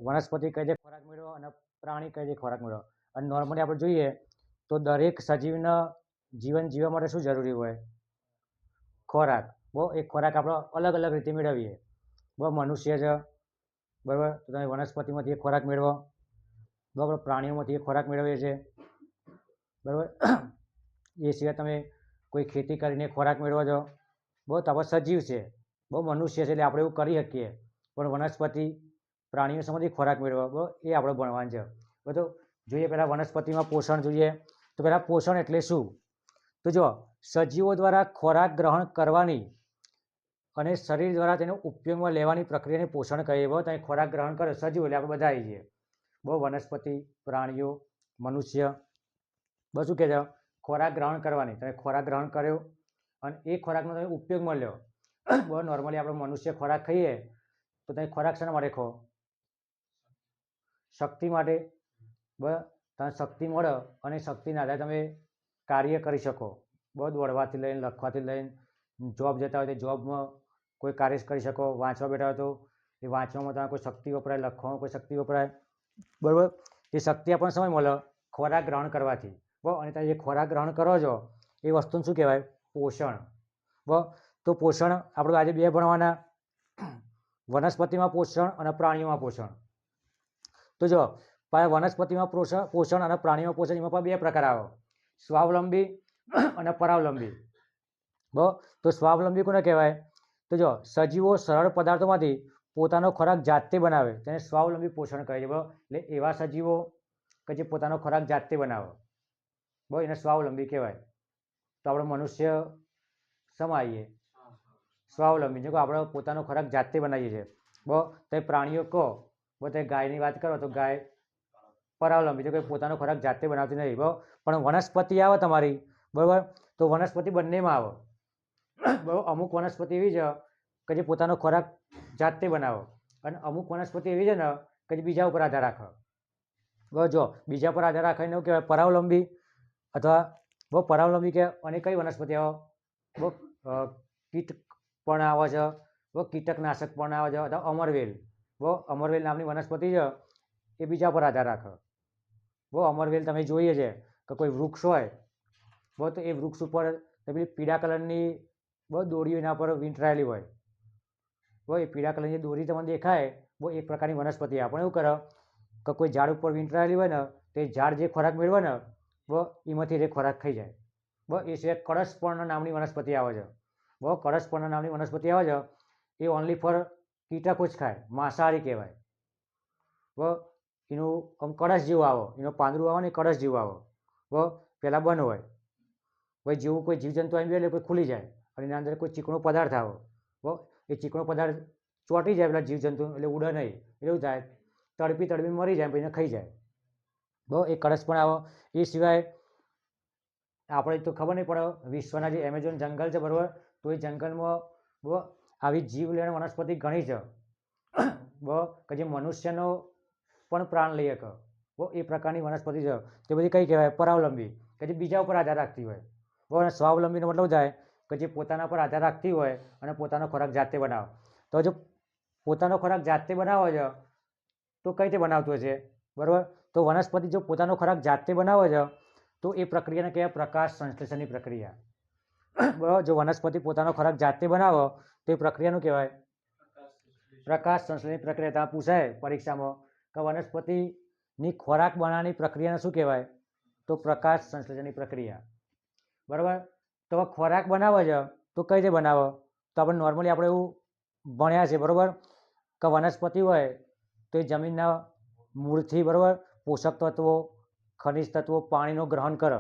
વનસ્પતિ કઈ રીતે ખોરાક મેળવો અને પ્રાણી કઈ રીતે ખોરાક મેળવો. અને નોર્મલી આપણે જોઈએ તો દરેક સજીવના જીવન જીવવા માટે શું જરૂરી હોય? ખોરાક. એ ખોરાક આપણે અલગ અલગ રીતે મેળવીએ. મનુષ્ય છે બરાબર, તો તમે વનસ્પતિમાંથી ખોરાક મેળવો. બરાબર, પ્રાણીઓમાંથી ખોરાક મેળવીએ છીએ બરાબર. એ સિવાય તમે કોઈ ખેતી કરીને ખોરાક મેળવો છો. તો આપણે સજીવ છે, મનુષ્ય છે એટલે આપણે એવું કરી શકીએ. પણ વનસ્પતિ પ્રાણીઓ સામેથી ખોરાક મેળવો એ આપણે ભણવાનું છે. તો જોઈએ પહેલાં વનસ્પતિમાં પોષણ જોઈએ. તો પહેલાં પોષણ એટલે શું? તો જો સજીવો દ્વારા ખોરાક ગ્રહણ કરવાની અને શરીર દ્વારા તેનો ઉપયોગમાં લેવાની પ્રક્રિયાને પોષણ કહીએ. તમે ખોરાક ગ્રહણ કરો સજીવ એટલે આપણે બધા આવી જઈએ. વનસ્પતિ, પ્રાણીઓ, મનુષ્ય શું કહે છે? ખોરાક ગ્રહણ કરવાની. તમે ખોરાક ગ્રહણ કર્યો અને એ ખોરાકનો તમે ઉપયોગમાં લ્યો. નોર્મલી આપણે મનુષ્ય ખોરાક ખાઈએ તો તમે ખોરાક શાના માટે ખાઓ? શક્તિ માટે. તમે શક્તિ મળે અને શક્તિના આધારે તમે કાર્ય કરી શકો. દોડવાથી લઈને, લખવાથી લઈને, જોબ જતા હોય તો જોબમાં કોઈ કાર્ય કરી શકો. વાંચવા બેઠા હોય તો એ વાંચવામાં તમે કોઈ શક્તિ વપરાય, લખવામાં કોઈ શક્તિ વપરાય બરાબર. એ શક્તિ આપણને સમય મળે ખોરાક ગ્રહણ કરવાથી. અને તમે જે ખોરાક ગ્રહણ કરો છો એ વસ્તુને શું કહેવાય? પોષણ. તો પોષણ આપણે આજે બે ભણવાના, વનસ્પતિમાં પોષણ અને પ્રાણીઓમાં પોષણ. તો જો વનસ્પતિમાં પોષણ અને પ્રાણીઓમાં પોષણ એમાં પણ બે પ્રકાર આવે, સ્વાવલંબી અને પરાવલંબી. તો સ્વાવલંબી કોને કહેવાય? તો જો સજીવો સરળ પદાર્થોમાંથી પોતાનો ખોરાક જાતે બનાવે તેને સ્વાવલંબી પોષણ કહે છે. એટલે એવા સજીવો કે જે પોતાનો ખોરાક જાતે બનાવે એને સ્વાવલંબી કહેવાય. તો આપણે મનુષ્ય સમાઈએ સ્વાવલંબી, જો આપણે પોતાનો ખોરાક જાતે બનાવીએ છીએ. તે પ્રાણીઓ કહો તે ગાયની વાત કરો તો ગાય પરાવલંબી, જો કોઈ પોતાનો ખોરાક જાતે બનાવતી નથી. પણ વનસ્પતિ આવે તમારી બરાબર, તો વનસ્પતિ બંનેમાં આવે. અમુક વનસ્પતિ એવી છે કે જે પોતાનો ખોરાક જાતે બનાવે અને અમુક વનસ્પતિ એવી છે ને કે જે બીજા ઉપર આધાર રાખે. જો બીજા પર આધાર રાખીને એવું કહેવાય પરાવલંબી. અથવા પરાવલંબી કે અને કઈ વનસ્પતિ આવે? કીટ પણ આવે છે, કીટકનાશક પણ આવે છે. અથવા અમરવેલ, અમરવેલ નામની વનસ્પતિ છે એ બીજા પર આધાર રાખે. અમરવેલ તમે જોઈએ છે કે કોઈ વૃક્ષ હોય તો એ વૃક્ષ ઉપર પેલી પીળા કલરની દોરીઓ એના પર વીંટળાયેલી હોય. એ પીળા કલરની દોરી તમને દેખાય એક પ્રકારની વનસ્પતિ. આપણે એવું કરે કે કોઈ ઝાડ ઉપર વીંટળાયેલી હોય ને તો એ ઝાડ જે ખોરાક મેળવે ને એમાંથી એ ખોરાક ખાઈ જાય. એ સિવાય કળશપર્ણ નામની વનસ્પતિ આવે છે. કળશપર્ણ નામની વનસ્પતિ આવે છે એ ઓનલી ફોર કીટકો જ ખાય, માંસાહારી કહેવાય. એનું આમ કળશ જેવું આવે, એનું પાંદડું આવે ને કળશ જેવું આવે. પહેલાં બંધ હોય જેવું કોઈ જીવજંતુ આવી એટલે કોઈ ખુલી જાય અને એના અંદર કોઈ ચીકણો પદાર્થ આવે. એ ચીકણો પદાર્થ ચોંટી જાય પેલા જીવજંતુ એટલે ઉડે નહીં. એવું થાય તડપી તડપી મરી જાય પછી એને ખાઈ જાય. એ કળશ પણ આવે. એ સિવાય આપણે તો ખબર નહીં પડે વિશ્વના જે એમેઝોન જંગલ છે બરાબર, તો એ જંગલમાં આવી જીવલેણ વનસ્પતિ ઘણી છે કે જે મનુષ્યનો પણ પ્રાણ લઈ શકે. એ પ્રકારની વનસ્પતિ છે તે બધી કઈ કહેવાય? પરાવલંબી, કે જે બીજા ઉપર આધાર રાખતી હોય. અને સ્વાવલંબીનો મતલબ થાય કે જે પોતાના પર આધાર રાખતી હોય અને પોતાનો ખોરાક જાતે બનાવે. તો જો પોતાનો ખોરાક જાતે બનાવે છે તો કઈ રીતે બનાવતું હશે બરાબર? તો વનસ્પતિ જો પોતાનો ખોરાક જાતે બનાવે છે તો એ પ્રક્રિયાને કહેવાય પ્રકાશ સંશ્લેષણની પ્રક્રિયા. બરાબર, જો વનસ્પતિ પોતાનો ખોરાક જાતે બનાવો તો એ પ્રક્રિયાનું કહેવાય પ્રકાશ સંશ્લેષણની પ્રક્રિયા. ત્યાં પૂછાય પરીક્ષામાં કે વનસ્પતિની ખોરાક બનાવવાની પ્રક્રિયાને શું કહેવાય? તો પ્રકાશ સંશ્લેષણની પ્રક્રિયા. બરાબર, તો ખોરાક બનાવે છે તો કઈ રીતે બનાવો? તો આપણે નોર્મલી આપણે એવું ભણ્યા છે બરાબર કે વનસ્પતિ હોય તો એ જમીનના મૂળથી બરાબર પોષક તત્વો, ખનિજ તત્વો, પાણીનું ગ્રહણ કરે.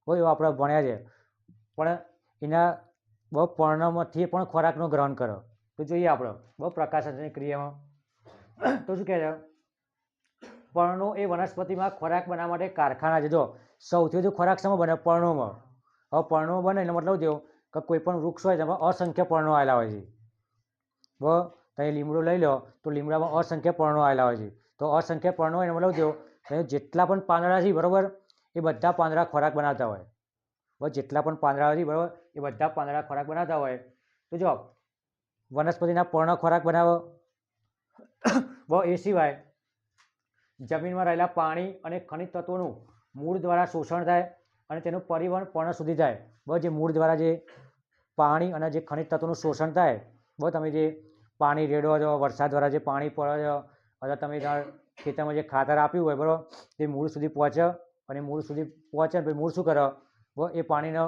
એવું આપણે ભણ્યા છે. પણ એના પર્ણમાંથી પણ ખોરાકનું ગ્રહણ કરે. તો જોઈએ આપણે પ્રકાશ સંશ્લેષણની ક્રિયામાં તો શું કહે છે? પર્ણો એ વનસ્પતિમાં ખોરાક બનાવવા માટે કારખાના છે. જો સૌથી વધુ ખોરાક શેમાં બને? પર્ણોમાં. હવે પર્ણો બને એટલે મતલબ થયો કે કોઈ પણ વૃક્ષ હોય તેમાં અસંખ્ય પર્ણો આવેલા હોય છે. તમે લીમડો લઈ લો તો લીમડામાં અસંખ્ય પર્ણો આવેલા હોય છે. તો અસંખ્ય પર્ણો હોય મતલબ થયો જેટલા પણ પાંદડા છે બરાબર એ બધા પાંદડા ખોરાક બનાવતા હોય. જેટલા પણ પાંદડા છે બરાબર એ બધા પાંદડા ખોરાક બનાવતા હોય. તો જો વનસ્પતિના પર્ણ ખોરાક બનાવો. એ સિવાય જમીનમાં રહેલા પાણી અને ખનિજ તત્વોનું મૂળ દ્વારા શોષણ થાય અને તેનું પરિવહન પર્ણ સુધી થાય. બરાબર, જે મૂળ દ્વારા જે પાણી અને જે ખનિજ તત્વોનું શોષણ થાય, બરાબર, તમે જે પાણી રેડો છો, વરસાદ દ્વારા જે પાણી પડે છે, અથવા તમે ખેતરમાં જે ખાતર આપ્યું હોય, બરાબર, તે મૂળ સુધી પહોંચે અને મૂળ સુધી પહોંચે પછી મૂળ શું કરે, બરાબર, એ પાણીને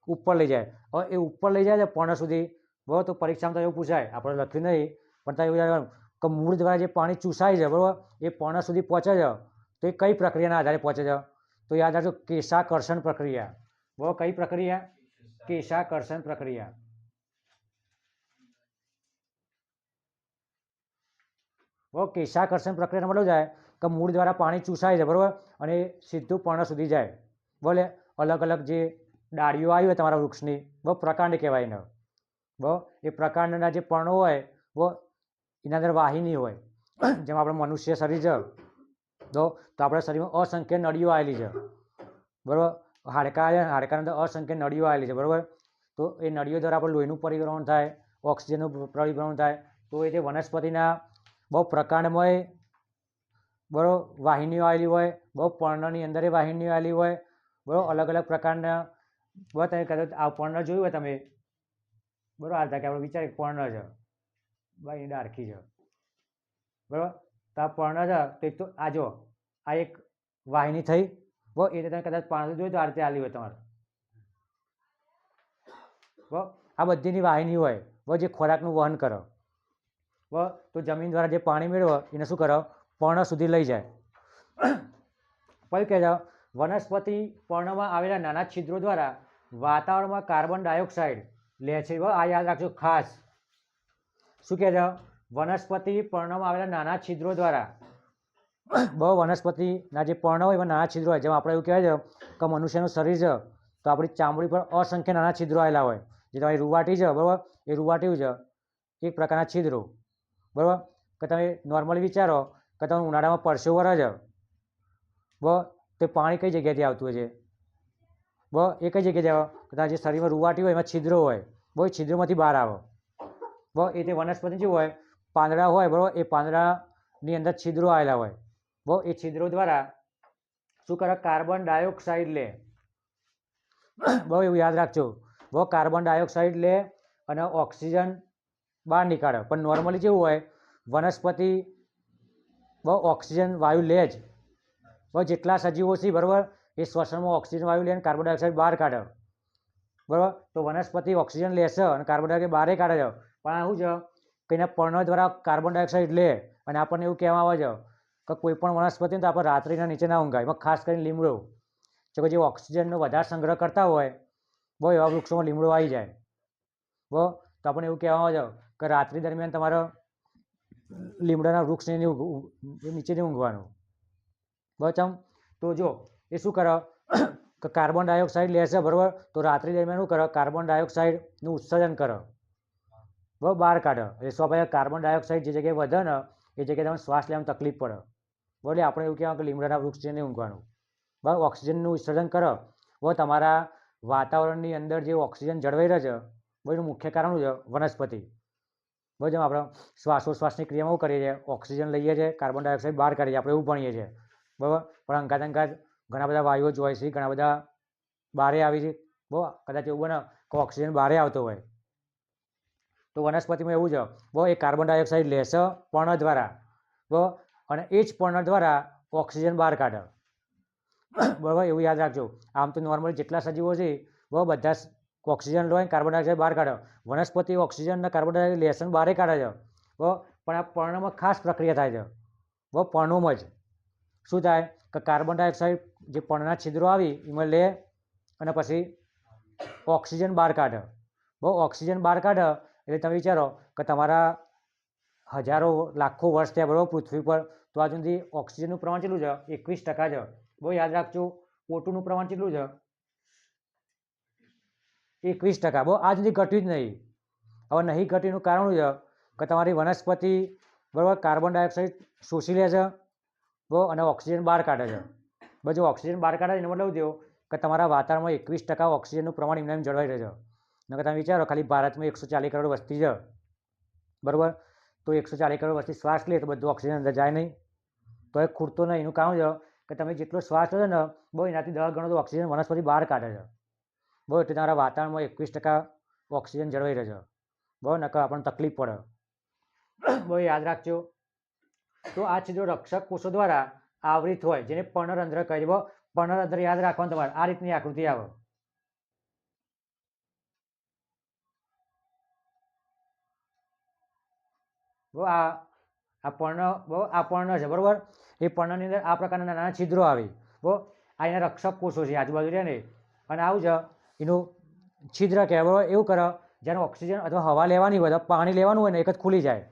ઉપર લઈ જાય. હવે એ ઉપર લઈ જાય છે પર્ણ સુધી, બરાબર, તો પરીક્ષામાં તો એવું પૂછાય, આપણે લખ્યું નહીં પણ ત્યાં એવું યાદ કે મૂળ દ્વારા જે પાણી ચૂસાય છે, બરાબર, એ પર્ણ સુધી પહોંચે છે, તો એ કઈ પ્રક્રિયાના આધારે પહોંચે છે? તો યાદ રાખજો, કેશાકર્ષણ પ્રક્રિયા. બરાબર, કઈ પ્રક્રિયા? કેશાકર્ષણ પ્રક્રિયા. બરાબર, કેશાકર્ષણ પ્રક્રિયાનો મતલબ જાય કે મૂળ દ્વારા પાણી ચૂસાય છે, બરાબર, અને સીધું પર્ણ સુધી જાય. બોલે અલગ અલગ જે ડાળીઓ આવી હોય તમારા વૃક્ષની, બરાબર, પ્રકાંડ કહેવાય એને. બરાબર, એ પ્રકાંડના જે પર્ણો હોય, બરાબર, એના અંદર વાહિની હોય. જેમ આપણે મનુષ્ય શરીર છે, તો આપણા શરીરમાં અસંખ્ય નળીઓ આવેલી છે, બરાબર, હાડકાં આવ્યા, હાડકાની અંદર અસંખ્ય નળીઓ આવેલી છે, બરાબર. તો એ નળીઓ દ્વારા આપણે લોહીનું પરિભ્રમણ થાય, ઓક્સિજનનું પરિભ્રમણ થાય. તો એ જે વનસ્પતિના બહુ પ્રકાંડમાં, બરાબર, વાહિનીઓ આવેલી હોય, બહુ પર્ણની અંદર એ વાહિનીઓ આવેલી હોય, બરાબર, અલગ અલગ પ્રકારના. બરાબર, તમે કદાચ આ પર્ણ જોયું હોય તમે, બરાબર, આ કે આપણે વિચારીએ પર્ણ છે, ભાઈ એ ડારખી છે, બરાબર, તો આ પર્ણ છે, તે તો આ જો આ એક વાહિની થઈ, બરાબર, એ તમે કદાચ પાણી જોયું તો આ રીતે આલી હોય તમારે, બરાબર, આ બધીની વાહિની હોય, બરાબર, જે ખોરાકનું વહન કરે, બરાબર. તો જમીન દ્વારા જે પાણી મેળવે એને શું કરે, પર્ણ સુધી લઈ જાય. પછી કહે છે વનસ્પતિ પર્ણમાં આવેલા નાના છિદ્રો દ્વારા વાતાવરણમાં કાર્બન ડાયોક્સાઇડ લે છે. આ યાદ રાખજો ખાસ. શું કહે છે? વનસ્પતિ પર્ણમાં આવેલા નાના છિદ્રો દ્વારા, બહુ વનસ્પતિના જે પર્ણ હોય એમાં નાના છિદ્રો હોય. જેમ આપણે એવું કહેવાય છે કે મનુષ્યનું શરીર છે તો આપણી ચામડી પર અસંખ્ય નાના છિદ્રો આવેલા હોય. જે તમારી રૂવાટી છે, બરાબર, એ રૂવાટી છે એક પ્રકારના છિદ્રો, બરાબર. કે તમે નોર્મલી વિચારો કે તમે ઉનાળામાં પરસેવો વરે છે, બરાબર, તે પાણી કઈ જગ્યાએથી આવતું હોય છે, બરાબર, એ કઈ જગ્યાએથી આવે કે તમારા જે શરીરમાં રૂવાટી હોય એમાં છિદ્રો હોય, બરાબર, છિદ્રોમાંથી બહાર આવે, બરાબર. એ તે વનસ્પતિ શું હોય, પાંદડા હોય, બરાબર, એ પાંદડાની અંદર છિદ્રો આવેલા હોય, બરાબર. એ છિદ્રો દ્વારા શું કરે, કાર્બન ડાયોક્સાઇડ લે, બહુ એવું યાદ રાખજો, બહુ કાર્બન ડાયોક્સાઇડ લે અને ઓક્સિજન બહાર નીકાળે. પણ નોર્મલી કેવું હોય, વનસ્પતિ બહુ ઓક્સિજન વાયુ લે જ, બહુ જેટલા સજીવો છે, બરાબર, એ શ્વસનમાં ઓક્સિજન વાયુ લે અને કાર્બન ડાયોક્સાઇડ બહાર કાઢે, બરાબર. તો વનસ્પતિ ઓક્સિજન લેશે અને કાર્બન ડાયોક્સાઇડ બહાર કાઢે છે. પણ આ શું છે કે એના પર્ણ દ્વારા કાર્બન ડાયોક્સાઇડ લે અને આપણને એવું કહેવામાં આવે છે કે કોઈ પણ વનસ્પતિ તો આપણે રાત્રિના નીચે ના ઊંઘાય. એમાં ખાસ કરીને લીમડો, જો જે ઓક્સિજનનો વધારે સંગ્રહ કરતા હોય, બહુ એવા વૃક્ષોમાં લીમડો આવી જાય, બરાબર. તો આપણને એવું કહેવામાં આવે છે કે રાત્રિ દરમિયાન તમારે લીમડાના વૃક્ષ નીચે નહીં ઊંઘવાનું, બરાબર. તો જો એ શું કરે કે કાર્બન ડાયોક્સાઇડ લેશે, બરાબર, તો રાત્રિ દરમિયાન શું કરે, કાર્બન ડાયોક્સાઇડનું ઉત્સર્જન કરે, બરાબર, બહાર કાઢે. એટલે સ્વાભાવિક કાર્બન ડાયોક્સાઇડ જે જગ્યાએ વધે ને એ જગ્યાએ તમને શ્વાસ લેવામાં તકલીફ પડે, બરાબર. આપણે એવું કહેવાય કે લીમડાના વૃક્ષ છે નહીં ઊંઘવાનું, બરાબર. ઓક્સિજનનું ઉત્સર્જન કરો, બરાબર. તમારા વાતાવરણની અંદર જે ઓક્સિજન જળવાઈ રહે છે, બરાબર, એનું મુખ્ય કારણ શું છે, વનસ્પતિ, બરાબર. જેમ આપણે શ્વાસોશ્વાસની ક્રિયામાં શું કરીએ છીએ, ઓક્સિજન લઈએ છીએ, કાર્બન ડાયોક્સાઇડ બહાર કાઢીએ, આપણે એવું ભણીએ છીએ, બરાબર. પણ અંગાત ઘણા બધા વાયુઓ જોઈ છે, ઘણા બધા બહારે આવી છે, બરાબર. કદાચ એવું બને કે ઓક્સિજન બહારે આવતો હોય તો વનસ્પતિમાં એવું છે, બરાબર, એ કાર્બન ડાયોક્સાઇડ લેશે પર્ણ દ્વારા, બરાબર, અને એ જ પર્ણ દ્વારા ઓક્સિજન બહાર કાઢે, બરાબર. એવું યાદ રાખજો. આમ તો નોર્મલી જેટલા સજીવો છે, બરાબર, બધા ઓક્સિજન લો કાર્બન ડાયોક્સાઇડ બહાર કાઢે. વનસ્પતિ ઓક્સિજન અને કાર્બન ડાયોક્સાઇડ લેશે બહાર કાઢે છે, બરાબર. પણ આ પર્ણમાં ખાસ પ્રક્રિયા થાય છે, બરાબર. પર્ણોમાં જ શું થાય કે કાર્બન ડાયોક્સાઇડ જે પર્ણના છિદ્રો આવી એમાં લે અને પછી ઓક્સિજન બહાર કાઢે, બરાબર. ઓક્સિજન બહાર કાઢે એટલે તમે વિચારો કે તમારા હજારો લાખો વર્ષ થયા, બરાબર, પૃથ્વી પર, તો આ સુધી ઓક્સિજનનું પ્રમાણ કેટલું છે, 21% છે, બહુ યાદ રાખજો. O2નું પ્રમાણ કેટલું છે, 21%, બહુ આ સુધી ઘટ્યું જ નહીં. હવે નહીં ઘટ્યું કારણ શું છે કે તમારી વનસ્પતિ, બરાબર, કાર્બન ડાયોક્સાઇડ શોષી લે છે, બરાબર, અને ઓક્સિજન બહાર કાઢે છે. બસ જો ઓક્સિજન બહાર કાઢે એનો મતલબ થયો કે તમારા વાતાવરણમાં 21% ઓક્સિજનનું પ્રમાણ એમને જળવાઈ રહે છે. નકર તમે વિચારો ખાલી ભારતમાં 140 કરોડ વસ્તી છે, બરાબર, તો 140 કરોડ વસ્તી શ્વાસ લે તો બધું ઓક્સિજન અંદર જાય નહીં, તો તો એ ખૂટતો નહીં. એનું કારણ છે કે તમે જેટલો શ્વાસ લો છો ને બહુ એનાથી 10 ગણો તો ઓક્સિજન વનસ્પતિ બહાર કાઢે છે. બહુ એટલે તમારા વાતાવરણમાં 21% ઓક્સિજન જળવાઈ રહે છે. બહુ નકર આપણને તકલીફ પડે. બહુ યાદ રાખજો. તો આ છિદ્રો રક્ષક કોષો દ્વારા આવરિત હોય જેને પર્ણરંધ્ર કહે છે. પર્ણરંધ્ર યાદ રાખવાનું તમારે. આ રીતની આકૃતિ આવે. આ પર્ણ છે બરોબર. એ પર્ણની અંદર આ પ્રકારના નાના છિદ્રો આવે. આ એના રક્ષક કોષો છે આજુબાજુ રહે ને. અને આવું છે એનું છિદ્ર કહેવાય બરોબર. એવું કરે જ્યારે ઓક્સિજન અથવા હવા લેવાની હોય પાણી લેવાનું હોય ને એક જ ખુલી જાય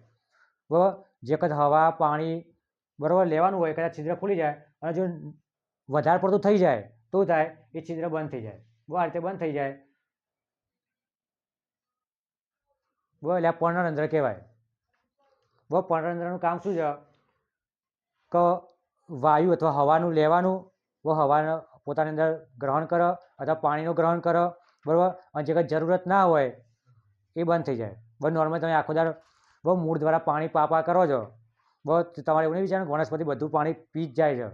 બરાબર. જે વખત હવા પાણી બરાબર લેવાનું હોય કદાચ છિદ્ર ખુલી જાય અને જો વધારે પડતું થઈ જાય તો થાય એ છિદ્ર બંધ થઈ જાય. આ રીતે બંધ થઈ જાય એટલે આ પર્ણરંધ્ર કહેવાય. પર્ણરંધ્રનું કામ શું છે કે વાયુ અથવા હવાનું લેવાનું હવા પોતાની અંદર ગ્રહણ કરે અથવા પાણીનું ગ્રહણ કરે બરાબર. અને જે કંઈ જરૂરત ના હોય એ બંધ થઈ જાય. નોર્મલ તમે આખો દાડો મૂળ દ્વારા પાણી પાપા કરો છો તમારે એવું નહીં વિચારવાનું વનસ્પતિ બધું પાણી પી જ જાય છે.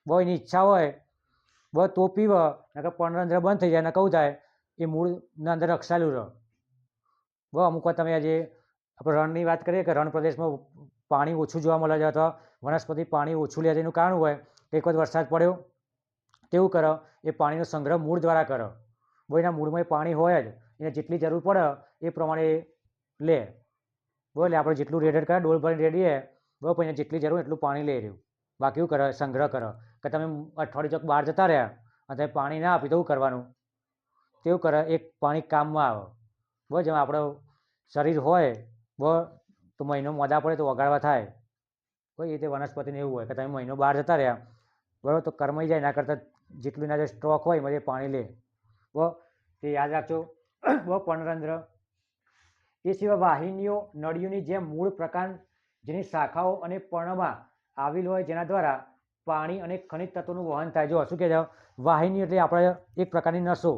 એની ઈચ્છા હોય તો પીવે નકર પર્ણરંધ્ર બંધ થઈ જાય ને કહું થાય એ મૂળના અંદર રક્ષાયેલું રહે. અમુક વાર તમે આજે આપણે રણની વાત કરીએ કે રણ પ્રદેશમાં પાણી ઓછું જોવા મળે છે અથવા વનસ્પતિ પાણી ઓછું લે છે. એનું કારણ હોય કે એક વખત વરસાદ પડ્યો તેવું કરો એ પાણીનો સંગ્રહ મૂળ દ્વારા કરો. એના મૂળમાં એ પાણી હોય જ એને જેટલી જરૂર પડે એ પ્રમાણે લે. એટલે આપણે જેટલું રેડેડ કરે ડોલ ભરીને રેડીએ પછી એને જેટલી જરૂર એટલું પાણી લઈ રહ્યું. બાકી એવું કરે સંગ્રહ કરો કે તમે અઠવાડિયું ચોક બહાર જતા રહ્યા અને તમે પાણી ના આપી તો શું કરવાનું? તેવું કરે એક પાણી કામમાં આવે. જેમાં આપણો શરીર હોય તો મહિનો મોડા પડે તો વગાડવા થાય. એ રીતે વનસ્પતિને એવું હોય કે તમે મહિનો બહાર જતા રહ્યા બરાબર તો કરમાઈ જાય. એના કરતાં જેટલું એના જે સ્ટોક હોય એમાં પાણી લે. તે યાદ રાખજો. પર્ણરંધ્ર એ સિવાય વાહિનીઓ નળીઓની જેમ મૂળ પ્રકાર જેની શાખાઓ અને પર્ણમાં આવેલ હોય જેના દ્વારા પાણી અને ખનિજ તત્વોનું વહન થાય. જો શું કહે છે વાહિની એટલે આપણે એક પ્રકારની નસો.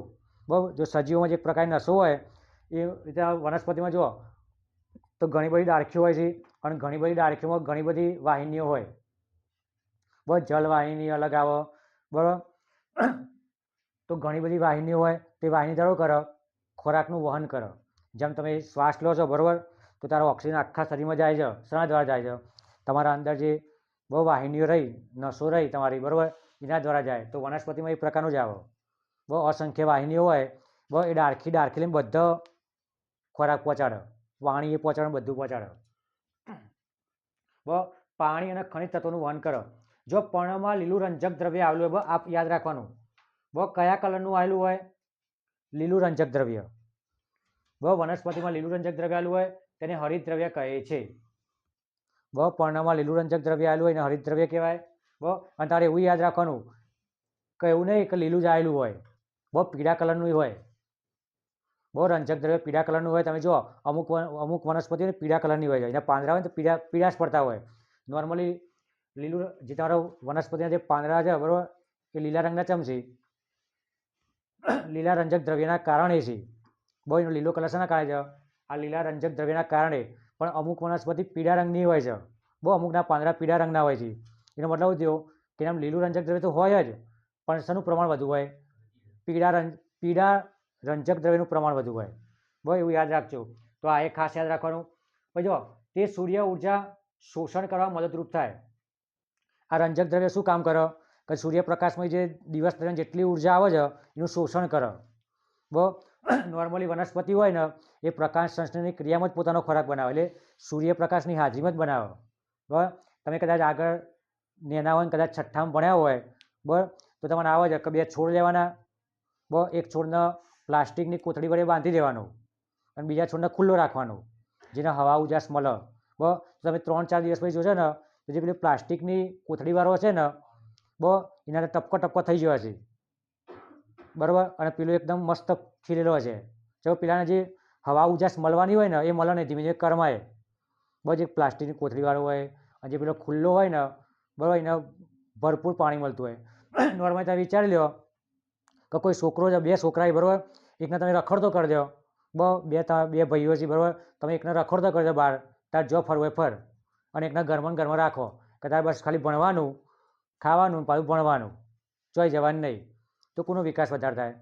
જો સજીવોમાં જે એક પ્રકારની નસો હોય એ રીતે વનસ્પતિમાં જુઓ તો ઘણી બધી ડાળખીઓ હોય છે અને ઘણી બધી ડાળખીઓમાં ઘણી બધી વાહિનીઓ હોય. જલવાહિની અલગ આવે બરાબર. તો ઘણી બધી વાહિનીઓ હોય તે વાહિની ધરો કરો ખોરાકનું વહન કરો. જેમ તમે શ્વાસ લો છો બરાબર તો તારો ઓક્સિજન આખા શરીરમાં જાય છે. શેના દ્વારા જાય છે? તમારા અંદર જે વાહિનીઓ રહી નસો રહી તમારી બરાબર એના દ્વારા જાય. તો વનસ્પતિમાં એ પ્રકારનું જ આવે. અસંખ્ય વાહિનીઓ હોય એ ડાળખી લઈને બધો ખોરાક પહોંચાડે. પાણી એ પહોંચાડે બધું પહોંચાડે. પાણી અને ખનિજ તત્વોનું વહન કરો. જો પર્ણમાં લીલું રંજક દ્રવ્ય આવેલું હોય આપ યાદ રાખવાનું. કયા કલરનું આવેલું હોય? લીલું રંજક દ્રવ્ય. વનસ્પતિમાં લીલું રંજક દ્રવ્ય આવેલું હોય તેને હરિત દ્રવ્ય કહે છે. પર્ણમાં લીલું રંજક દ્રવ્ય આવેલું હોય એને હરિત દ્રવ્ય કહેવાય. અને તારે એવું યાદ રાખવાનું કે એવું નહીં કે લીલું જ આવેલું હોય પીળા કલરનું હોય. રંજક દ્રવ્ય પીળા કલરનું હોય. તમે જો અમુક વનસ્પતિઓ પીળા કલરની હોય છે. એના પાંદડા હોય તો પીળાશ પડતા હોય. નોર્મલી લીલું જે તમારો વનસ્પતિના જે પાંદડા છે બરાબર એ લીલા રંગના ચમચી લીલા રંજક દ્રવ્યના કારણે છે. એનો લીલો કલર શાના કારણે છે? આ લીલા રંજક દ્રવ્યના કારણે. પણ અમુક વનસ્પતિ પીળા રંગની હોય છે. અમુકના પાંદડા પીળા રંગના હોય છે. એનો મતલબ થયો કે એમ લીલું રંજક દ્રવ્ય તો હોય જ પણ શેનું પ્રમાણ વધુ હોય? પીળા રંજક દ્રવ્યનું પ્રમાણ વધુ હોય. એવું યાદ રાખજો. તો આ એક ખાસ યાદ રાખવાનું. પછી જો તે સૂર્ય ઉર્જા શોષણ કરવા મદદરૂપ થાય. આ રંજક દ્રવ્ય શું કામ કરે કે સૂર્યપ્રકાશમાં જે દિવસ દરમિયાન જેટલી ઉર્જા આવે છે એનું શોષણ કરે. નોર્મલી વનસ્પતિ હોય ને એ પ્રકાશ સંશ્લેષણની ક્રિયામાં જ પોતાનો ખોરાક બનાવે. એટલે સૂર્યપ્રકાશની હાજરીમાં જ બનાવે. તમે કદાચ આગળ નેના હોય કદાચ છઠ્ઠામાં ભણ્યા હોય તો તમને આવે છે કે 2 છોડ લેવાના. એક છોડને પ્લાસ્ટિકની કોથળી વડે બાંધી દેવાનો અને બીજા છોડને ખુલ્લો રાખવાનો જેને હવા ઉજાસ મળે. તમે 3-4 દિવસ પછી જોશો ને તો જે પેલી પ્લાસ્ટિકની કોથળીવાળો છે ને એના ટપકો થઈ ગયો છે બરાબર. અને પેલો એકદમ મસ્ત ખીલેલો છે. જો પેલાને જે હવા ઉજાસ મળવાની હોય ને એ મળે ને ધીમે ધીમે કરમાય. જે પ્લાસ્ટિકની કોથળીવાળો હોય અને જે પેલો ખુલ્લો હોય ને બરાબર એને ભરપૂર પાણી મળતું હોય. નોર્મલી તમે વિચારી લો કે કોઈ છોકરો છે 2 છોકરા બરાબર એકને તમે રખડતો કરી દો. બે ભાઈઓ છે બરાબર તમે એકને રખડતો કરી દો બહાર તાર જો ફરવું હોય ફર અને એકને ઘરમાં રાખો કે તારે બસ ખાલી ભણવાનું, ખાવાનું, પાછું ભણવાનું, ચોઈ જવાનું નહીં, તો કોનો વિકાસ વધારે થાય?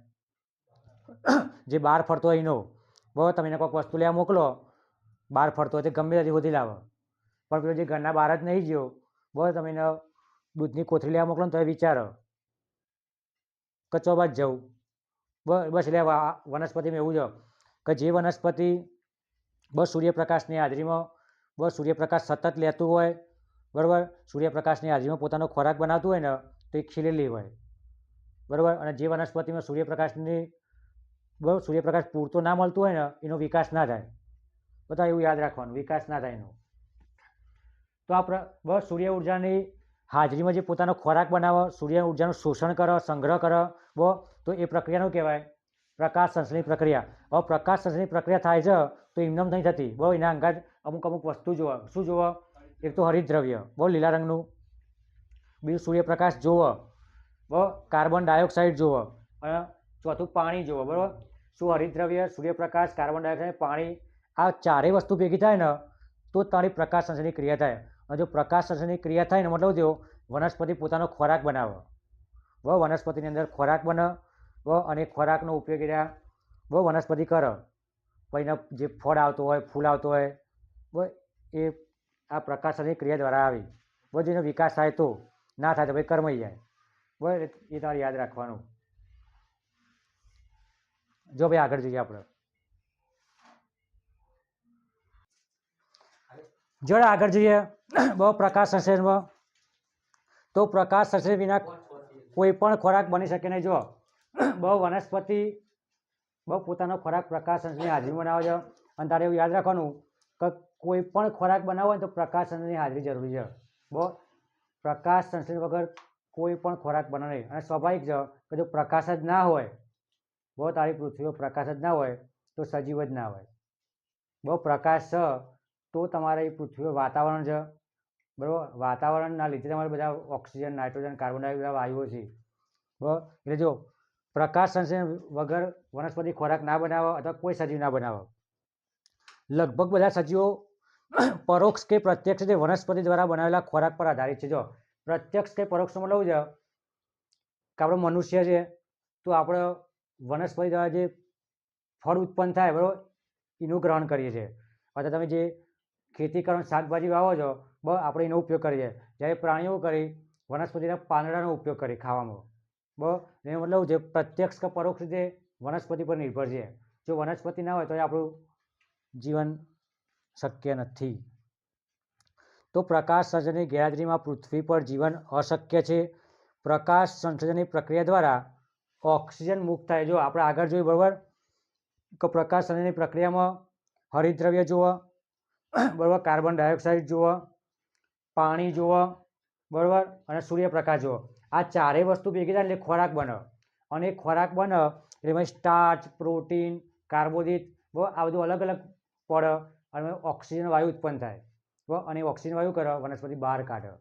જે બહાર ફરતો હોય એનો. બરાબર, તમે એને કોઈક વસ્તુ લેવા મોકલો, બહાર ફરતો હોય તો ગમે ત્યાંથી શોધી લાવો, પણ પેલો જે ઘરના બહાર જ નહીં ગયો, બરાબર, તમે એને દૂધની કોથળી લેવા મોકલો ને તો વિચારો કે ચોબાદ જવું. બસ એટલે વનસ્પતિમાં એવું છે કે જે વનસ્પતિ બસ સૂર્યપ્રકાશની હાજરીમાં બસ સૂર્યપ્રકાશ સતત લેતું હોય, બરાબર, સૂર્યપ્રકાશની હાજરીમાં પોતાનો ખોરાક બનાવતું હોય ને તો એ ખીલેલી હોય, બરાબર. અને જે વનસ્પતિમાં સૂર્યપ્રકાશ પૂરતો ના મળતું હોય ને એનો વિકાસ ના થાય. બધા એવું યાદ રાખવાનું, વિકાસ ના થાય એનો. તો બસ સૂર્ય ઉર્જાની હાજરીમાં જે પોતાનો ખોરાક બનાવો, સૂર્ય ઉર્જાનું શોષણ કરો, સંગ્રહ કરો, તો એ પ્રક્રિયાનું કહેવાય પ્રકાશ સંશ્લેષણની પ્રક્રિયા. હવે પ્રકાશ સંશ્લેષણની પ્રક્રિયા થાય છે તો એમને નહીં થતી. એના અંગાત અમુક વસ્તુ જોવો. શું જોવો? એક તો હરિતદ્રવ્ય, લીલા રંગનું, બીજું સૂર્યપ્રકાશ જોવો, કાર્બન ડાયોક્સાઇડ જોવો, અને ચોથું પાણી જોવો. બરાબર, શું હરિતદ્રવ્ય, સૂર્યપ્રકાશ, કાર્બન ડાયોક્સાઇડ, પાણી, આ ચારેય વસ્તુ ભેગી થાય ને તો તારી પ્રકાશ સંશ્લેષણની ક્રિયા થાય. અને જો પ્રકાશ સંશ્લેષણની ક્રિયા થાય ને મતલબ તેઓ વનસ્પતિ પોતાનો ખોરાક બનાવે. વનસ્પતિની અંદર ખોરાક બને, અને ખોરાકનો ઉપયોગ રહ્યા વનસ્પતિ કરે. પછી એના જે ફળ આવતો હોય, ફૂલ આવતો હોય, એ આ પ્રકાશ સંશ્લેષણની ક્રિયા દ્વારા આવી. જેનો વિકાસ થાય તો, ના થાય તો ભાઈ કર્માઈ જાય. એ તમારે યાદ રાખવાનું. જો ભાઈ આગળ જઈએ આપણે. જો આગળ જઈએ પ્રકાશ સંશ્લેષણમાં, તો પ્રકાશ સંશ્લેષણ વિના કોઈ પણ ખોરાક બની શકે નહીં. જો વનસ્પતિ પોતાનો ખોરાક પ્રકાશ સંશ્લેષણની હાજરી બનાવે છે. અને તારે એવું યાદ રાખવાનું કે કોઈ પણ ખોરાક બનાવવો હોય તો પ્રકાશ સંશ્લેષણની હાજરી જરૂરી છે. પ્રકાશ સંશ્લેષણ વગર કોઈ પણ ખોરાક બને નહીં. અને સ્વાભાવિક છે કે જો પ્રકાશ જ ના હોય, તારી પૃથ્વી પર પ્રકાશ જ ના હોય તો સજીવ જ ના હોય. પ્રકાશ છે તો તમારે પૃથ્વી પર વાતાવરણ છે, બરાબર. વાતાવરણના લીધે તમારે બધા ઓક્સિજન, નાઇટ્રોજન, કાર્બન ડાયોક્સાઇડ બધા વાયુઓ છે. બરાબર, એટલે જો પ્રકાશ સંશ્લેષણ વગર વનસ્પતિ ખોરાક ના બનાવે અથવા કોઈ સજીવ ના બનાવે. લગભગ બધા સજીવો પરોક્ષ કે પ્રત્યક્ષ રીતે વનસ્પતિ દ્વારા બનાવેલા ખોરાક પર આધારિત છે. જો પ્રત્યક્ષ કે પરોક્ષ મતલબ છે કે આપણો મનુષ્ય છે તો આપણે વનસ્પતિ દ્વારા જે ફળ ઉત્પન્ન થાય, બરાબર, એનું ગ્રહણ કરીએ છીએ. અથવા તમે જે ખેતી કરો, શાકભાજી વાવો છો, આપણે એનો ઉપયોગ કરીએ. જ્યારે પ્રાણીઓ કરી વનસ્પતિના પાંદડાનો ઉપયોગ કરી ખાવામાં. એનો મતલબ જે પ્રત્યક્ષ કે પરોક્ષ રીતે વનસ્પતિ પર નિર્ભર છે. જો વનસ્પતિ ના હોય તો આપણું જીવન શક્ય નથી. તો પ્રકાશ સંશ્લેષણની ગેરહાજરીમાં પૃથ્વી પર જીવન અશક્ય છે. પ્રકાશ સંશ્લેષણની પ્રક્રિયા દ્વારા ઓક્સિજન મુક્ત થાય. જો આપણે આગળ જોયું, બરાબર, કે પ્રકાશ સંશ્લેષણની પ્રક્રિયામાં હરિતદ્રવ્ય જુઓ, બરાબર, કાર્બન ડાયોક્સાઇડ જુઓ, પાણી જુઓ, બરાબર, અને સૂર્યપ્રકાશ જુઓ. આ ચારેય વસ્તુ ભેગી થાય એટલે ખોરાક બને. અને ખોરાક બને એટલે એમાં સ્ટાર્ચ, પ્રોટીન, કાર્બોદિત, આ બધું અલગ અલગ પડે અને ઓક્સિજન વાયુ ઉત્પન્ન થાય. અને ઓક્સિજન વાયુ કરે વનસ્પતિ બહાર કાઢે,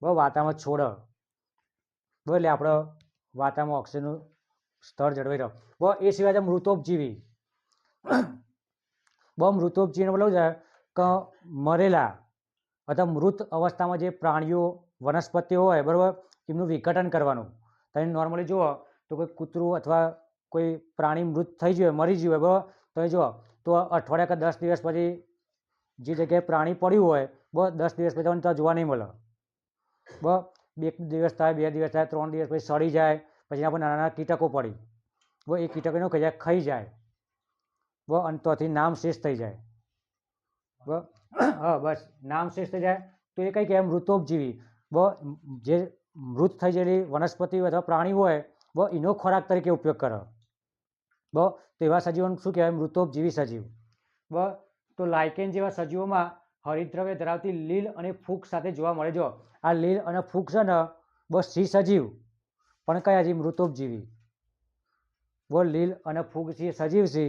વાતાવરણમાં છોડે. એટલે આપણે વાતાવરણમાં ઓક્સિજનનું સ્તર જળવાઈ રહ્યો. એ સિવાય મૃતોપજીવી. મૃતોપજીવીનો મતલબ છે કે મરેલા અથવા મૃત અવસ્થામાં જે પ્રાણીઓ, વનસ્પતિઓ હોય, બરાબર, એમનું વિઘટન કરવાનું. તમે નોર્મલી જુઓ તો કોઈ કૂતરું અથવા કોઈ પ્રાણી મૃત થઈ ગયું હોય, મરી ગયું હોય, બરાબર, તમે જુઓ તો અઠવાડિયા કે 10 દિવસ પછી જે જગ્યાએ પ્રાણી પડ્યું હોય, 10 દિવસ પછી તમને જોવા નહીં મળે. 1 દિવસ થાય, 2 દિવસ થાય, 3 દિવસ પછી સડી જાય, પછી આપણે નાના નાના કીટકો પડી, એ કીટકોને ખાઈ જાય, અને તોથી નામ શેષ થઈ જાય. બસ નામ શેષ થઈ જાય તો એ કઈ કહેવાય? મૃતોપજીવી. જે મૃત થઈ ગયેલી વનસ્પતિ અથવા પ્રાણી હોય, એનો ખોરાક તરીકે ઉપયોગ કરે. તો એવા સજીવોને શું કહેવાય? મૃતોપજીવી સજીવ. તો લાઇકેન જેવા સજીવોમાં હરિતદ્રવ્ય ધરાવતી લીલ અને ફૂગ સાથે જોવા મળે. જો આ લીલ અને ફૂગ છે ને, સી સજીવ પણ કયા છે? મૃતોપજીવી. લીલ અને ફૂગ છે સજીવ છે,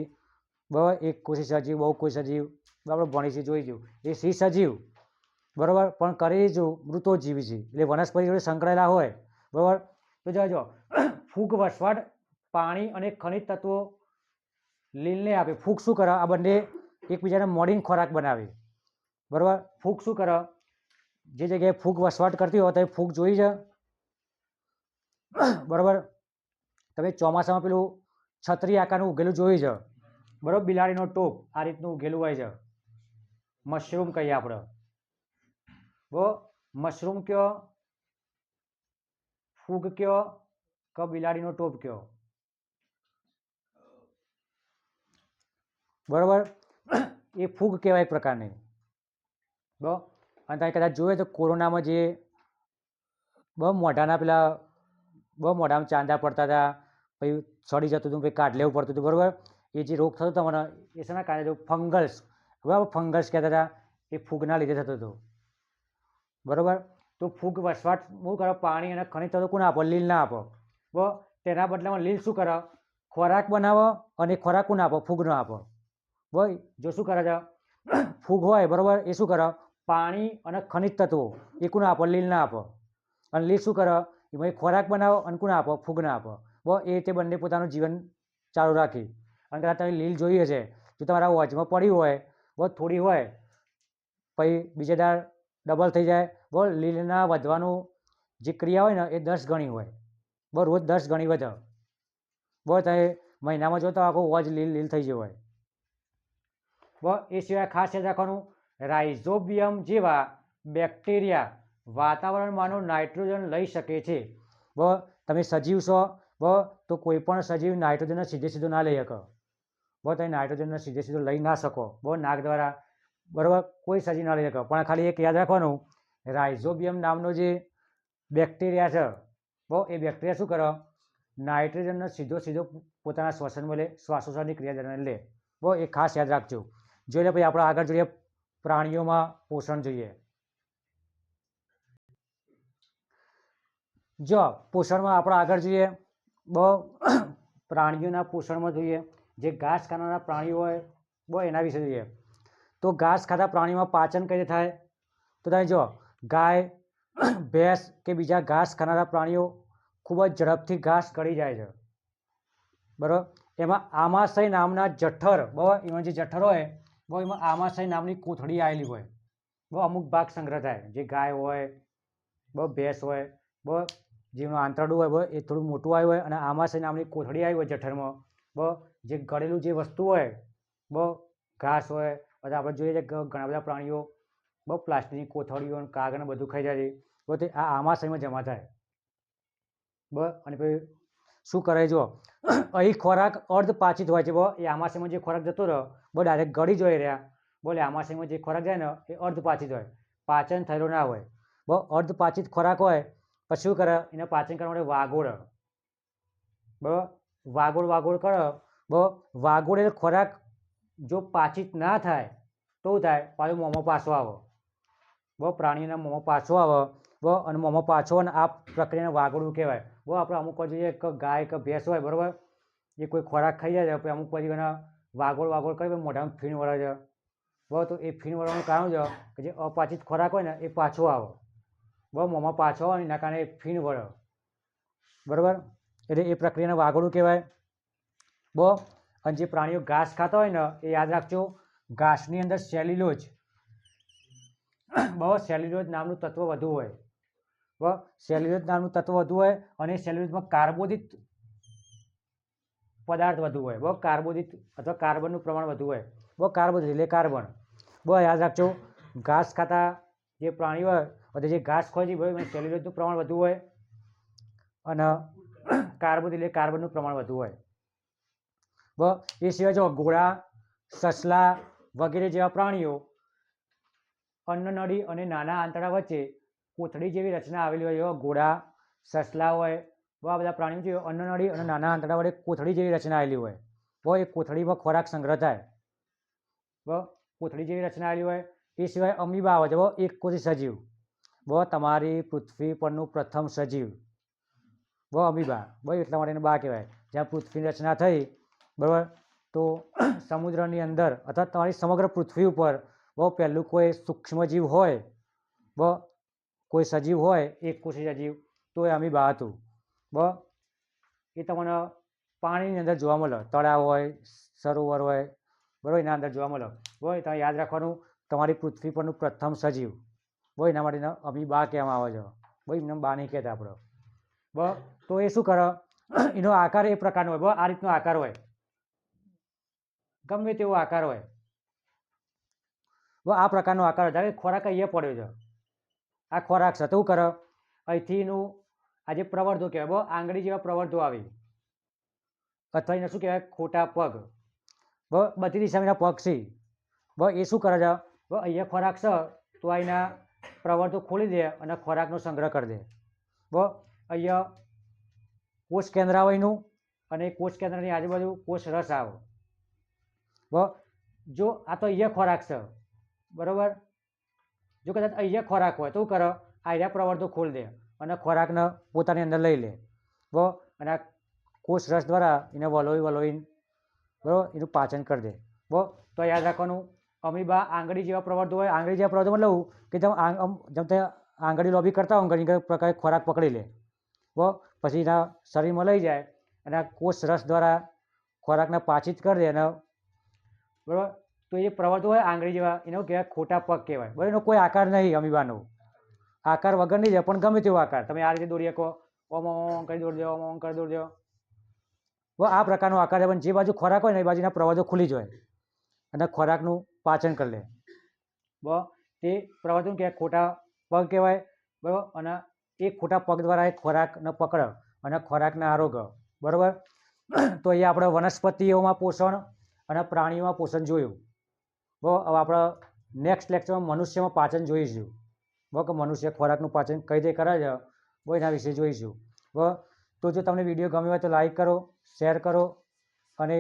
એક કોષી સજીવ, બહુકોષી સજીવ, આપણે ભણીશું, જોઈશું. એ સી સજીવ, બરાબર, પણ કરીશું મૃતોપજીવી છે. એટલે વનસ્પતિ જોડે સંકળાયેલા હોય, બરાબર. તો જો ફૂગ વસવાટ પાણી અને ખનિજ તત્વો લીલને આપે. ફૂગ શું કરે? આ બંને એકબીજાને મળીને ખોરાક બનાવે, બરાબર. ફૂગ શું કરે? જે જગ્યાએ ફૂગ વસવાટ કરતી હોય તો ફૂગ જોઈ છે બરાબર. તમે ચોમાસામાં પેલું છત્રી આકારનું ઉગેલું જોયું છે બરાબર, બિલાડીનો ટોપ આ રીતનું ઉગેલું હોય છે, મશરૂમ કહીએ આપણે. મશરૂમ કયો, ફૂગ કયો કે બિલાડીનો ટોપ કયો, બરાબર. એ ફૂગ કહેવાય એક પ્રકારની. બરાબર. અને તમે કદાચ જોઈએ તો કોરોનામાં જે મોઢાના પેલા મોઢામાં ચાંદા પડતા હતા, પછી સડી જતું હતું, પછી કાઢ લેવું પડતું હતું, બરાબર. એ જે રોગ થતો હતો મને એ શેના કારણે, ફંગસ, બરાબર, ફંગસ કહેતા હતા, એ ફૂગના લીધે થતો હતો, બરાબર. તો ફૂગ વસવાટ શું કરે, પાણી અને ખનિજ તત્વો કોને આપો, લીલ ના આપો, બરાબર. તેના બદલામાં લીલ શું કરે, ખોરાક બનાવો, અને ખોરાક કોને આપો, ફૂગ ન આપો. ભાઈ જો શું કરે છે, ફૂગ હોય બરાબર, એ શું કરે, પાણી અને ખનિજ તત્વો એ કોને આપો, લીલ ના આપો. અને લીલ શું કરે, એમાં ખોરાક બનાવો અને કોને આપો, ફૂગ ના આપો. બરાબર. એ તે બંને પોતાનું જીવન ચાલુ રાખી. અને કદાચ તમે લીલ જોઈ હશે, જો તમારા વોચમાં પડી હોય, બહુ થોડી હોય, પછી બીજે દાડ ડબલ થઈ જાય, બરાબર. લીલના વધવાનું જે ક્રિયા હોય ને એ 10 ગણી હોય, બરાબર, રોજ 10 ગણી વધે, બરાબર. તમે મહિનામાં જો તો આખું વોચ લીલ થઈ ગયું હોય, બરાબર. એ સિવાય ખાસ યાદ રાખવાનું, રાઇઝોબિયમ જેવા બેક્ટેરિયા વાતાવરણમાંનું નાઇટ્રોજન લઈ શકે છે, બરાબર. તમે સજીવ છો, બરાબર, તો કોઈ પણ સજીવ નાઇટ્રોજનને સીધે ના લઈ શકો, બરાબર. તમે નાઇટ્રોજનને સીધે લઈ ના શકો, બરાબર, નાક દ્વારા, બરાબર, કોઈ સજીવ ના લઈ શકો. પણ ખાલી એક યાદ રાખવાનું, રાઇઝોબિયમ નામનો જે બેક્ટેરિયા છે, બરાબર, એ બેક્ટેરિયા શું કરે, નાઇટ્રોજનનો સીધો પોતાના શ્વસનમાં લે, શ્વાસોશ્વાસની ક્રિયા દરમિયાન લે, બરાબર. એ ખાસ યાદ રાખજો. જોઈએ પછી આપણે આગળ જોઈએ પ્રાણીઓમાં પોષણ જોઈએ. જો પોષણમાં આપણે આગળ જોઈએ, પ્રાણીઓના પોષણમાં જોઈએ, જે ઘાસ ખાનારા પ્રાણીઓ હોય, એના વિશે જોઈએ. તો ઘાસ ખાતા પ્રાણીઓમાં પાચન કઈ રીતે થાય, તો તમે જો ગાય, ભેંસ કે બીજા ઘાસ ખાનારા પ્રાણીઓ ખૂબ જ ઝડપથી ઘાસ કરી જાય છે, બરાબર. એમાં આમાશય નામના જઠર, બરાબર, એમાં જે જઠર હોય, બરાબર, એમાં આમાશય નામની કોથળી આવેલી હોય, બરાબર. અમુક ભાગ સંગ્રહ થાય, જે ગાય હોય, બરાબર, ભેંસ હોય, બરાબર, જેનું આંતરડું હોય, બરાબર, એ થોડું મોટું આવ્યું હોય, અને આમાશય નામની કોથળી આવી હોય જઠરમાં, બરાબર. જે ગળેલું જે વસ્તુ હોય, બરાબર, ઘાસ હોય, બધા આપણે જોઈએ છે ઘણા બધા પ્રાણીઓ, બરાબર, પ્લાસ્ટિકની કોથળીઓ કાગળ બધું ખાઈ જાય છે, બરાબર. તે આ આમાશયમાં જમા થાય, બરાબર. અને પછી શું કરે, જો અહીં ખોરાક અર્ધપાચિત હોય છે, બરાબર. એ આમાશયમાં જે ખોરાક જતો રહ્યો, બરાબર, ડાયરેક્ટ ગળી જોઈ રહ્યા, બોલે આમાશયમાં જે ખોરાક જાય ને એ અર્ધપાચિત હોય, પાચન થયેલો ના હોય, બરાબર. અર્ધપાચિત ખોરાક હોય પછી શું કરે, એને પાચન કરવા માટે વાગોળે, બરાબર, વાગોળ કરે, બરાબર. વાગોળેલ ખોરાક જો પાચિત ના થાય તો શું થાય, પાછું મોંમાં પાછો આવે, બરાબર. પ્રાણીના મોંમાં પાછો આવે, બરાબર. અને મોંમાં પાછો, અને આ પ્રક્રિયાને વાગોળવું કહેવાય, બરાબર. આપણે અમુક વાર જોઈએ કે ગાય કે ભેંસ હોય, બરાબર, એ કોઈ ખોરાક ખાઈ જાય છે, અમુક પછી એને વાગોળ કરી મોઢામાં ફીણ વળે છે, બરાબર. તો એ ફીણ વળવાનું કારણ છે કે જે અપાચિત ખોરાક હોય ને એ પાછો આવે, બરાબર, મોંમાં પાછો આવે, એના કારણે ફીણ વળે, બરાબર. એટલે એ પ્રક્રિયાને વાગોળવું કહેવાય, બરાબર. અને જે પ્રાણીઓ ઘાસ ખાતા હોય ને એ યાદ રાખજો, ઘાસની અંદર સેલ્યુલોજ, બરાબર, સેલ્યુલોજ નામનું તત્વ વધુ હોય, બરાબર. સેલ્યુલોજ નામનું તત્વ વધુ હોય, અને સેલ્યુલોજમાં કાર્બોદિત પદાર્થ વધુ હોય, બરાબર. કાર્બોદિત અથવા કાર્બનનું પ્રમાણ વધુ હોય, બરાબર. કાર્બોદિત એટલે કાર્બન, બરાબર. યાદ રાખજો, ઘાસ ખાતા જે પ્રાણીઓ હોય, બધા જે ઘાસ ખોય છે, બરાબર, એમાં સેલ્યુલોજનું પ્રમાણ વધુ હોય, અને કાર્બોદિત એટલે કાર્બનનું પ્રમાણ વધુ હોય, બરાબર. એ સિવાય જો ઘોડા, સસલા વગેરે જેવા પ્રાણીઓ અન્નનળી અને નાના આંતરડા વચ્ચે કોથળી જેવી રચના આવેલી હોય, એવા ઘોડા, સસલા હોય, બરાબર, બધા પ્રાણીઓ જે અન્નનળી અને નાના આંતરડા વડે કોથળી જેવી રચના આવેલી હોય, બરાબર. એ કોથળીમાં ખોરાક સંગ્રહ થાય, બરાબર. કોથળી જેવી રચના આવેલી હોય. એ સિવાય અમીબા આવે છે, બરાબર, એક કોષી સજીવ, બરાબર. તમારી પૃથ્વી પરનું પ્રથમ સજીવ, બરાબર, અમીબા, બરાબર, એટલા માટે એને બા કહેવાય. જ્યાં પૃથ્વીની રચના થઈ, બરાબર, તો સમુદ્રની અંદર અથવા તમારી સમગ્ર પૃથ્વી ઉપર, બરાબર, પહેલું કોઈ સૂક્ષ્મજીવ હોય, બરાબર, કોઈ સજીવ હોય એક કોષી સજીવ, તો એ અમીબા હતું, બરાબર. એ તમને પાણીની અંદર જોવા મળે, તળાવ હોય, સરોવર હોય, બરાબર, એના અંદર જોવા મળે, બરાબર. તમે યાદ રાખવાનું, તમારી પૃથ્વી પરનું પ્રથમ સજીવ, બહુ એના માટે અમીબા કહેવામાં આવે છે. બહુ એમને બા નહીં કહેતા આપણે. તો એ શું કરે, એનો આકાર એ પ્રકારનો હોય. આ રીતનો આકાર હોય, ગમે તેવો આકાર હોય. આ પ્રકારનો આકાર હોય. ધારો કે ખોરાક અહીંયા પડ્યો છે, આ ખોરાક છે, તો શું કરે, અહીંથી એનું આ જે પ્રવર્ધો કહેવાય, આંગળી જેવા પ્રવર્ધો આવી, અથવા એને શું કહેવાય, ખોટા પગ. બધી દિશામાં પગ છે. એ શું કરે છે, અહીંયા ખોરાક છે તો આ એના પ્રવર્ધો ખોલી દે અને ખોરાકનો સંગ્રહ કરી દે. અહીંયા કોષ કેન્દ્ર આવે એનું, અને કોષ કેન્દ્રની આજુબાજુ કોષ રસ આવે. જો આ તો અહીંયા ખોરાક છે, બરાબર, જો કદાચ અહીંયા ખોરાક હોય તો શું કરે, આ પ્રવર્ધો ખોલી દે અને ખોરાકને પોતાની અંદર લઈ લે. અને આ કોષ રસ દ્વારા એને વલોવીને બરાબર એનું પાચન કરી દે. તો યાદ રાખવાનું, અમીબા આંગળી જેવા પ્રવર્ધો હોય. આંગળી જેવા પ્રવર્ધો મતલબ કે જેમ તે આંગળી લોબી કરતા હોય ઘણી પ્રકારે ખોરાક પકડી લે. પછી એના શરીરમાં લઈ જાય અને આ કોષ રસ દ્વારા ખોરાકને પાચિત કરી દે. અને બરાબર, તો એ પ્રવર્ધો હોય આંગળી જેવા, એનો કહેવાય ખોટા પગ કહેવાય. બરાબર, એનો કોઈ આકાર નહીં અમીબાનો, આકાર વગર નહીં જાય, પણ ગમે તેવો આકાર તમે આ રીતે દોરી શકો, ઓમ કરી દોરી દો, ઓમ કરી દોરી દો. આ પ્રકારનો આકાર છે. પણ જે બાજુ ખોરાક હોય ને એ બાજુના પ્રવર્ધો ખુલી જાય અને ખોરાકનું પાચન કરી લે. તે પ્રવર્ધો કહેવાય ખોટા પગ કહેવાય. બરાબર, અને એ ખોટા પગ દ્વારા એ ખોરાકને પકડે અને ખોરાકને આરોગ્ય. બરાબર, તો અહીંયા આપણે વનસ્પતિઓમાં પોષણ અને પ્રાણીઓમાં પોષણ જોયું. હવે આપણે નેક્સ્ટ લેક્ચરમાં મનુષ્યમાં પાચન જોઈશું. કે મનુષ્ય ખોરાકનું પાચન કઈ રીતે કરે છે, એના વિશે જોઈશું. તો જો તમને વિડીયો ગમ્યો હોય તો લાઈક કરો, શેર કરો અને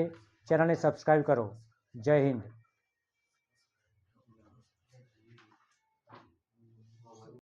ચેનલને સબસ્ક્રાઈબ કરો. જય હિન્દ.